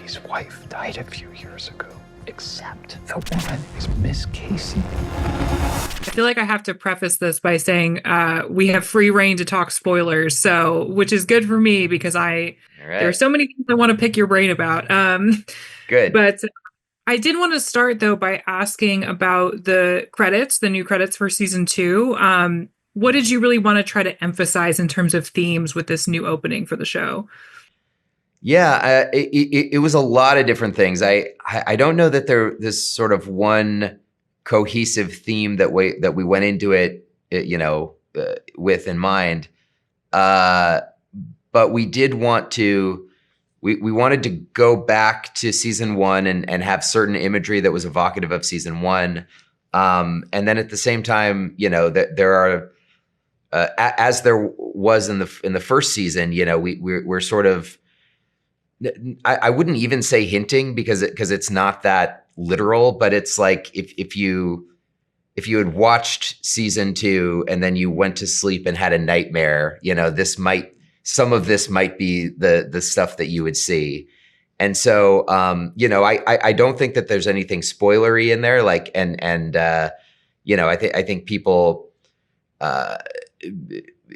His wife died a few years ago, except the woman is Miss Casey. I feel like I have to preface this by saying we have free reign to talk spoilers, so which is good for me because there are so many things I want to pick your brain about. Good. But I did want to start though by asking about the credits, the new credits for season 2. What did you really want to try to emphasize in terms of themes with this new opening for the show? Yeah, it was a lot of different things. I don't know that there's sort of one cohesive theme that we went into it, with in mind. But we did want to, we wanted to go back to season 1 and have certain imagery that was evocative of season 1. And then at the same time, that there are, as there was in the first season, we're sort of, I wouldn't even say hinting because it's not that literal, but it's like if you had watched season 2 and then you went to sleep and had a nightmare, some of this might be the stuff that you would see. And so, I don't think that there's anything spoilery in there. I think people,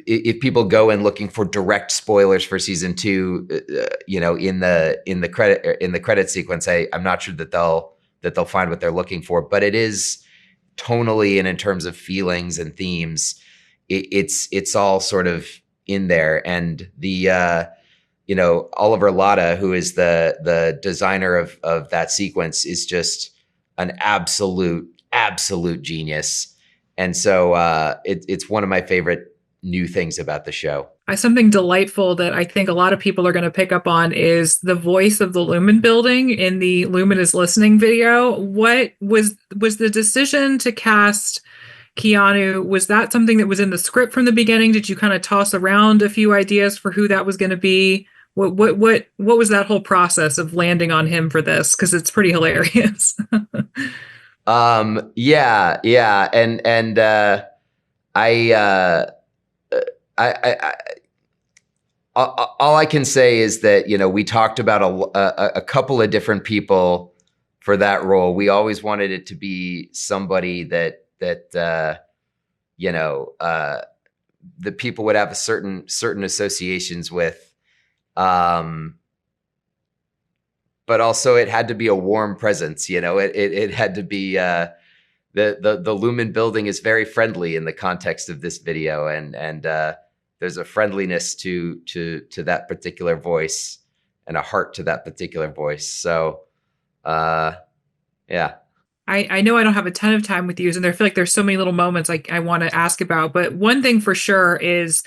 if people go in looking for direct spoilers for season 2, in the credit sequence, I'm not sure that they'll find what they're looking for. But it is tonally and in terms of feelings and themes, it's all sort of in there. And the Oliver Latta, who is the designer of that sequence, is just an absolute genius. And so it's one of my favorite new things about the show. Something delightful that I think a lot of people are going to pick up on is the voice of the Lumon building in the Lumon Is Listening video. What was the decision to cast Keanu? Was that something that was in the script from the beginning? Did you kind of toss around a few ideas for who that was going to be? What was that whole process of landing on him for this? Because it's pretty hilarious. Yeah. And all I can say is that, we talked about a couple of different people for that role. We always wanted it to be somebody that the people would have a certain associations with. But also it had to be a warm presence, it had to be, the Lumon building is very friendly in the context of this video. And there's a friendliness to that particular voice and a heart to that particular voice. So, yeah. I know I don't have a ton of time with you, and I feel like there's so many little moments I want to ask about. But one thing for sure is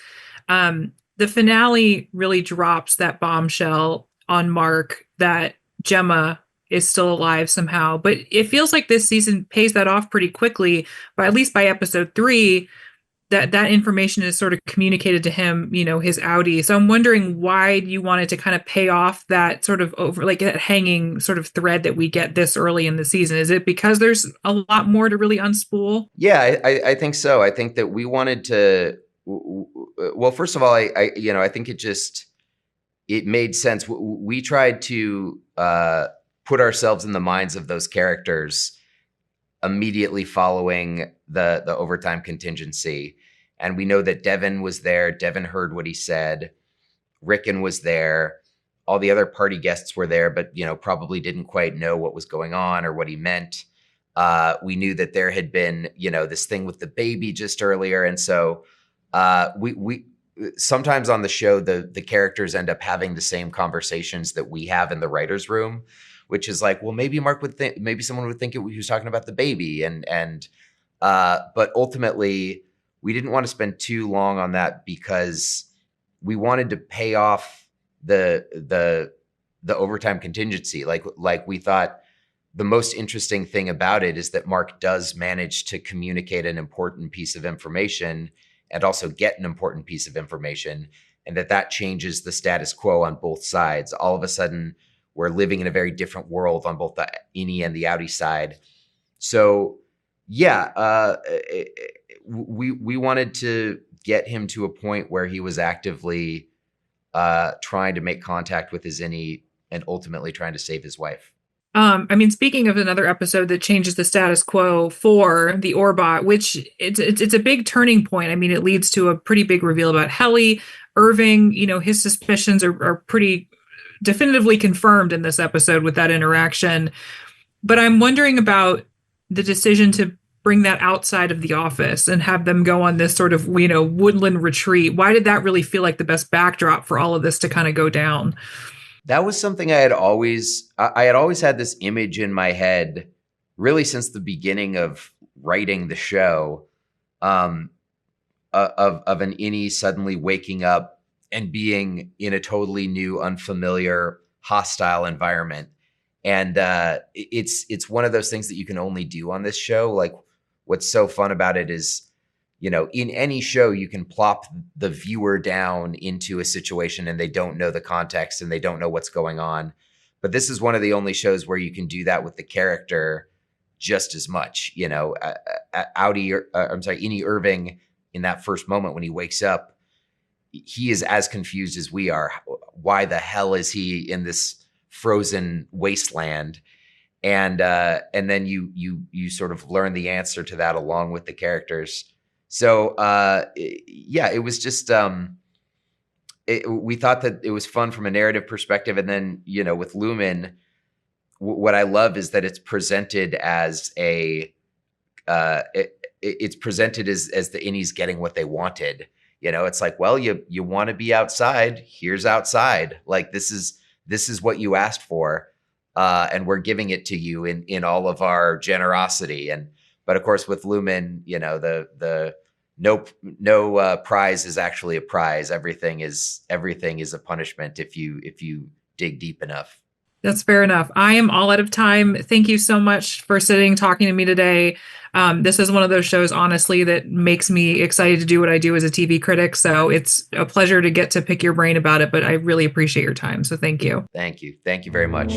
the finale really drops that bombshell on Mark that Gemma is still alive somehow. But it feels like this season pays that off pretty quickly. But at least by episode 3, that information is sort of communicated to him, his Audi. So I'm wondering why you wanted to kind of pay off that sort of that hanging sort of thread that we get this early in the season. Is it because there's a lot more to really unspool? Yeah, I think so. I think that we wanted to, well, first of all, I think it made sense. We tried to put ourselves in the minds of those characters immediately following the overtime contingency. And we know that Devin was there. Devin heard what he said. Rickon was there. All the other party guests were there, but, probably didn't quite know what was going on or what he meant. We knew that there had been, this thing with the baby just earlier. And so we sometimes on the show, the characters end up having the same conversations that we have in the writer's room, which is like, well, maybe Mark would think, maybe someone would think he was talking about the baby. But ultimately we didn't want to spend too long on that because we wanted to pay off the overtime contingency. Like we thought the most interesting thing about it is that Mark does manage to communicate an important piece of information and also get an important piece of information, and that changes the status quo on both sides. All of a sudden, we're living in a very different world on both the innie and the outie side. So, yeah, we wanted to get him to a point where he was actively trying to make contact with his innie and ultimately trying to save his wife. I mean, speaking of another episode that changes the status quo for the Orbot, which it's a big turning point. I mean, it leads to a pretty big reveal about Helly. Irving, his suspicions are pretty definitively confirmed in this episode with that interaction. But I'm wondering about the decision to bring that outside of the office and have them go on this sort of, woodland retreat. Why did that really feel like the best backdrop for all of this to kind of go down? That was something I had always had this image in my head, really since the beginning of writing the show, of an innie suddenly waking up and being in a totally new, unfamiliar, hostile environment. And it's one of those things that you can only do on this show. Like, what's so fun about it is, in any show, you can plop the viewer down into a situation and they don't know the context and they don't know what's going on. But this is one of the only shows where you can do that with the character just as much. Innie Irving, in that first moment when he wakes up, he is as confused as we are. Why the hell is he in this frozen wasteland? And then you sort of learn the answer to that along with the characters. So it was just we thought that it was fun from a narrative perspective, and then with Lumon, what I love is that it's presented as it's presented as the innies getting what they wanted. It's like, well, you want to be outside. Here's outside. Like, this is what you asked for, and we're giving it to you in all of our generosity. But of course, with Lumon, the no prize is actually a prize. Everything is a punishment if you dig deep enough. That's fair enough. I am all out of time. Thank you so much for talking to me today. This is one of those shows, honestly, that makes me excited to do what I do as a TV critic. So it's a pleasure to get to pick your brain about it, but I really appreciate your time. So thank you. Thank you. Thank you very much.